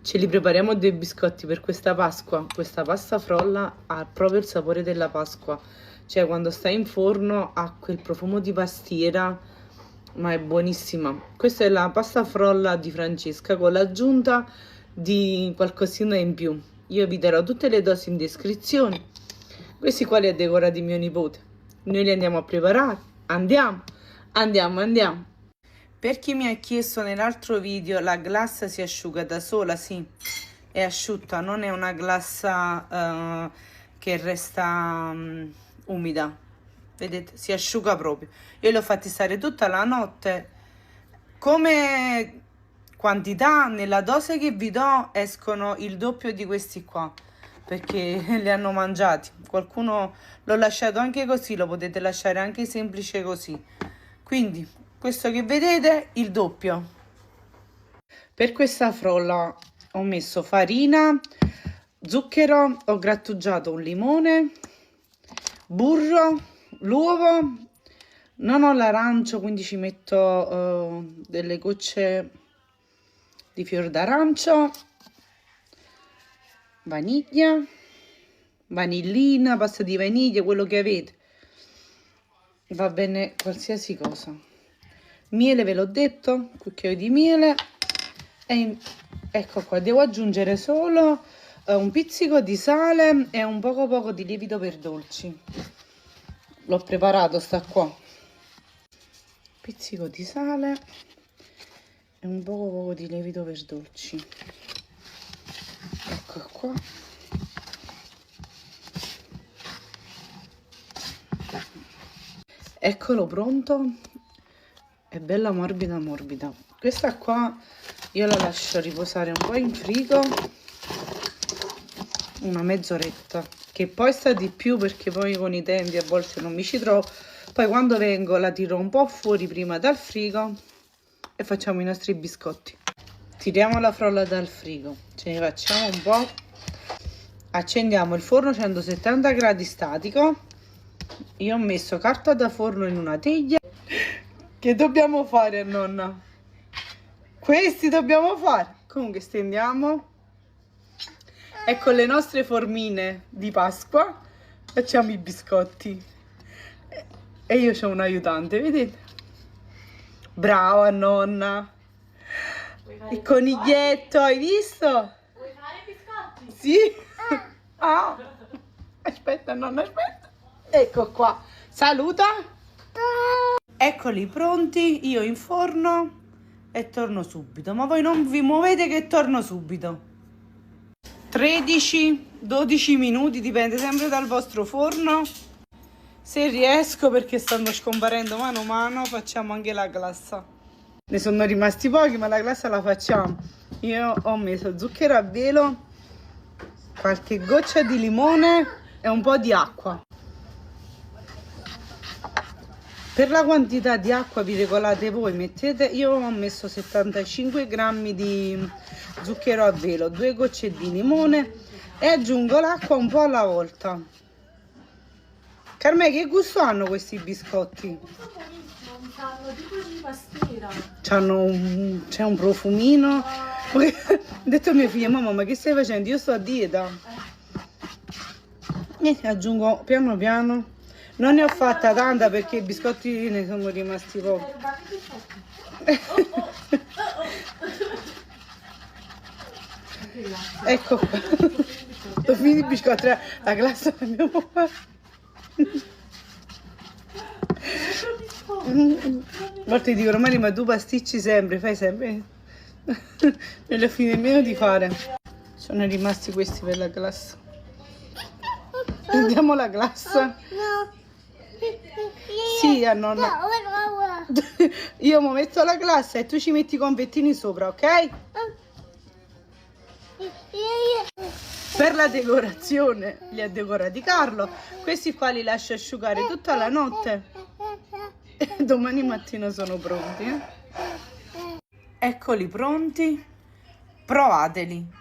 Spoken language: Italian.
Ce li prepariamo dei biscotti per questa Pasqua. Questa pasta frolla ha proprio il sapore della Pasqua. Cioè, quando sta in forno ha quel profumo di pastiera, ma è buonissima. Questa è la pasta frolla di Francesca con l'aggiunta di qualcosina in più. Io vi darò tutte le dosi in descrizione. Questi qua li ha decorati mio nipote. Noi li andiamo a preparare. Andiamo. Per chi mi ha chiesto nell'altro video, la glassa si asciuga da sola, sì, è asciutta, non è una glassa che resta umida, vedete, si asciuga proprio. Io li ho fatti stare tutta la notte. Come quantità, nella dose che vi do, escono il doppio di questi qua, perché li hanno mangiati. Qualcuno l'ho lasciato anche così, lo potete lasciare anche semplice così. Quindi questo che vedete, il doppio. Per questa frolla ho messo farina, zucchero, ho grattugiato un limone, burro, l'uovo, non ho l'arancio, quindi ci metto delle gocce di fior d'arancio, vaniglia, vanillina, pasta di vaniglia, quello che avete, va bene qualsiasi cosa. Miele, ve l'ho detto, un cucchiaio di miele, e ecco qua, devo aggiungere solo un pizzico di sale e un poco di lievito per dolci. L'ho preparato, sta qua. Pizzico di sale e un poco di lievito per dolci. Ecco qua. Eccolo pronto. È bella morbida. Questa qua io la lascio riposare un po' in frigo una mezz'oretta, che poi sta di più perché poi con i tempi a volte non mi ci trovo. Poi quando vengo la tiro un po' fuori prima dal frigo e facciamo i nostri biscotti. Tiriamo la frolla dal frigo, ce ne facciamo un po', accendiamo il forno 170 gradi statico. Io ho messo carta da forno in una teglia. Che dobbiamo fare, nonna? Questi dobbiamo fare. Comunque stendiamo. Ecco le nostre formine di Pasqua. Facciamo i biscotti. E io c'ho un aiutante, vedete? Brava nonna. Il coniglietto, hai visto? Vuoi fare i biscotti? Sì. Ah. Aspetta, nonna, aspetta. Ecco qua. Saluta. Eccoli pronti, io in forno e torno subito. Ma voi non vi muovete che torno subito. 13-12 minuti, dipende sempre dal vostro forno. Se riesco, perché stanno scomparendo mano a mano, facciamo anche la glassa. Ne sono rimasti pochi, ma la glassa la facciamo. Io ho messo zucchero a velo, qualche goccia di limone e un po' di acqua. Per la quantità di acqua vi regolate voi, mettete, io ho messo 75 grammi di zucchero a velo, 2 gocce di limone e aggiungo l'acqua un po' alla volta. Carmè, che gusto hanno questi biscotti? Sanno tipo di pastiera. C'è un profumino. Ho detto a mia figlia, mamma, ma che stai facendo? Io sto a dieta. E aggiungo piano piano. Non ne ho fatta tanta perché i biscotti ne sono rimasti pochi. Ecco qua. Ho finito i biscotti, la glassa l'abbiamo fatta. A volte dico, Romani, ma tu pasticci sempre, fai sempre. Non li ho finiti nemmeno di fare. Sono rimasti questi per la glassa. Prendiamo la glassa. Sì, a nonna. Io mi metto la glassa e tu ci metti i confettini sopra, ok? Per la decorazione li ha decorati Carlo. Questi qua li lascio asciugare tutta la notte e domani mattina sono pronti. Eccoli pronti. Provateli.